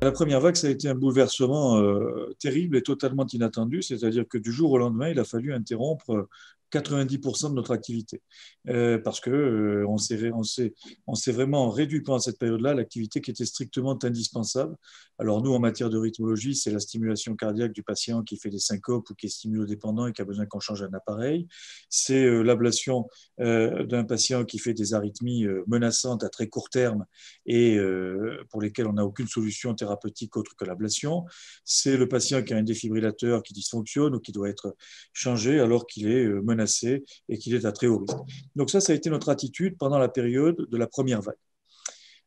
La première vague, ça a été un bouleversement terrible et totalement inattendu, c'est-à-dire que du jour au lendemain, il a fallu interrompre 90% de notre activité parce que on s'est vraiment réduit pendant cette période-là l'activité qui était strictement indispensable. Alors nous, en matière de rythmologie, c'est la stimulation cardiaque du patient qui fait des syncopes ou qui est stimulodépendant et qui a besoin qu'on change un appareil. C'est l'ablation d'un patient qui fait des arythmies menaçantes à très court terme et pour lesquelles on n'a aucune solution thérapeutique autre que l'ablation. C'est le patient qui a un défibrillateur qui dysfonctionne ou qui doit être changé alors qu'il est menacé et qu'il est à très haut risque. Donc ça a été notre attitude pendant la période de la première vague.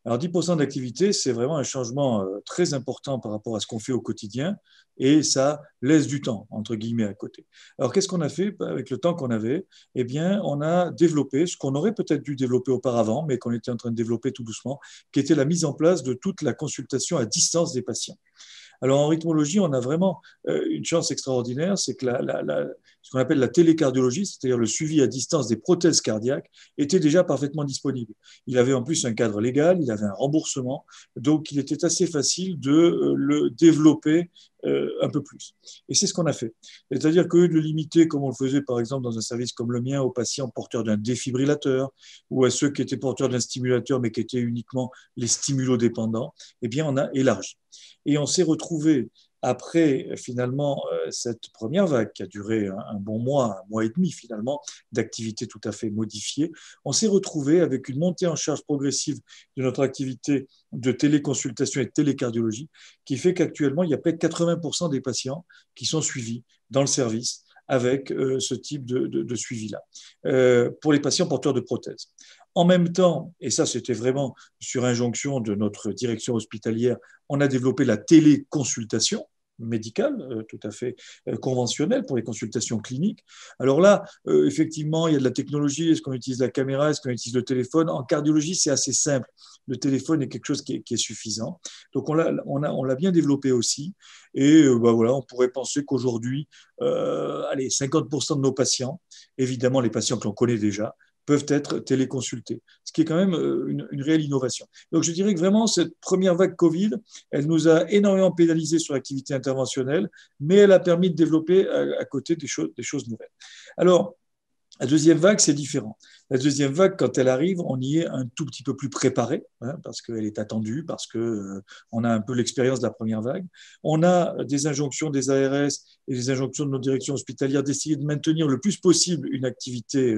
Alors 10% d'activité, c'est vraiment un changement très important par rapport à ce qu'on fait au quotidien et ça laisse du temps, entre guillemets, à côté. Alors qu'est-ce qu'on a fait avec le temps qu'on avait? Eh bien, on a développé ce qu'on aurait peut-être dû développer auparavant, mais qu'on était en train de développer tout doucement, qui était la mise en place de toute la consultation à distance des patients. Alors en rythmologie, on a vraiment une chance extraordinaire, c'est que ce qu'on appelle la télécardiologie, c'est-à-dire le suivi à distance des prothèses cardiaques, était déjà parfaitement disponible. Il avait en plus un cadre légal, il avait un remboursement, donc il était assez facile de le développer un peu plus. Et c'est ce qu'on a fait. C'est-à-dire qu'au lieu de le limiter, comme on le faisait par exemple dans un service comme le mien, aux patients porteurs d'un défibrillateur ou à ceux qui étaient porteurs d'un stimulateur mais qui étaient uniquement les stimulodépendants, eh bien on a élargi. Et on s'est retrouvé après finalement cette première vague qui a duré un bon mois, un mois et demi finalement, d'activité tout à fait modifiée, on s'est retrouvé avec une montée en charge progressive de notre activité de téléconsultation et de télécardiologie qui fait qu'actuellement, il y a près de 80% des patients qui sont suivis dans le service avec ce type de suivi-là, pour les patients porteurs de prothèses. En même temps, et ça c'était vraiment sur injonction de notre direction hospitalière, on a développé la téléconsultation médicale, tout à fait conventionnelle pour les consultations cliniques. Alors là, effectivement, il y a de la technologie. Est-ce qu'on utilise la caméra? Est-ce qu'on utilise le téléphone? En cardiologie, c'est assez simple. Le téléphone est quelque chose qui est suffisant. Donc, on l'a bien développé aussi. Et voilà, on pourrait penser qu'aujourd'hui, allez, 50% de nos patients, évidemment les patients que l'on connaît déjà, peuvent être téléconsultés, ce qui est quand même une réelle innovation. Donc je dirais que vraiment, cette première vague Covid, elle nous a énormément pénalisé sur l'activité interventionnelle, mais elle a permis de développer à côté des choses nouvelles. Alors, la deuxième vague, c'est différent. La deuxième vague, quand elle arrive, on y est un tout petit peu plus préparé, hein, parce qu'elle est attendue, parce qu'on a un peu l'expérience de la première vague. On a des injonctions des ARS et des injonctions de nos directions hospitalières d'essayer de maintenir le plus possible une activité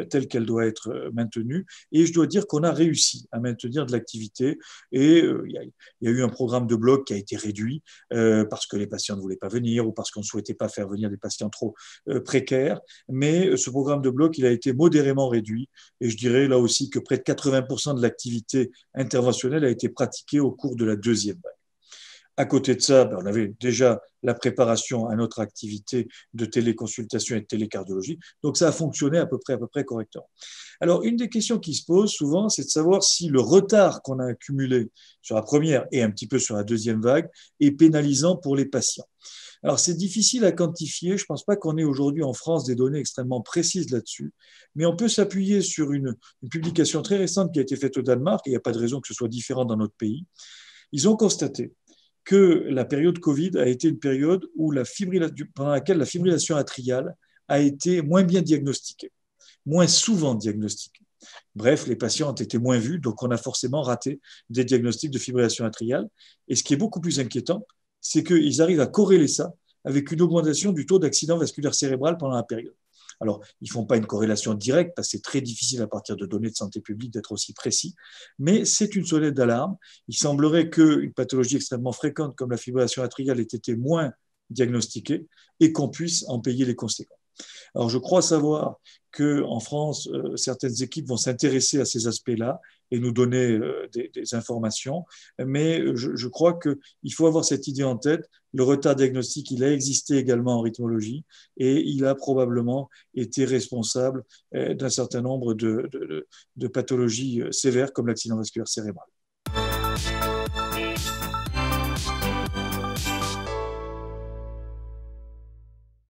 telle qu'elle doit être maintenue. Et je dois dire qu'on a réussi à maintenir de l'activité. Et il y a eu un programme de bloc qui a été réduit parce que les patients ne voulaient pas venir ou parce qu'on ne souhaitait pas faire venir des patients trop précaires. Mais ce programme de bloc, il a été modérément réduit. Et je dirais là aussi que près de 80% de l'activité interventionnelle a été pratiquée au cours de la deuxième vague. À côté de ça, on avait déjà la préparation à notre activité de téléconsultation et de télécardiologie. Donc, ça a fonctionné à peu près correctement. Alors, une des questions qui se posent souvent, c'est de savoir si le retard qu'on a accumulé sur la première et un petit peu sur la deuxième vague est pénalisant pour les patients. Alors, c'est difficile à quantifier. Je ne pense pas qu'on ait aujourd'hui en France des données extrêmement précises là-dessus, mais on peut s'appuyer sur une publication très récente qui a été faite au Danemark, et il n'y a pas de raison que ce soit différent dans notre pays. Ils ont constaté que la période Covid a été une période où pendant laquelle la fibrillation atriale a été moins bien diagnostiquée, moins souvent diagnostiquée. Bref, les patients ont été moins vus, donc on a forcément raté des diagnostics de fibrillation atriale. Et ce qui est beaucoup plus inquiétant, c'est qu'ils arrivent à corréler ça avec une augmentation du taux d'accident vasculaire cérébral pendant la période. Alors, ils ne font pas une corrélation directe parce que c'est très difficile à partir de données de santé publique d'être aussi précis, mais c'est une sonnette d'alarme. Il semblerait qu'une pathologie extrêmement fréquente comme la fibrillation atriale ait été moins diagnostiquée et qu'on puisse en payer les conséquences. Alors, je crois savoir qu'en France, certaines équipes vont s'intéresser à ces aspects-là et nous donner des informations, mais je crois qu'il faut avoir cette idée en tête. Le retard diagnostique, il a existé également en rythmologie et il a probablement été responsable d'un certain nombre de pathologies sévères comme l'accident vasculaire cérébral.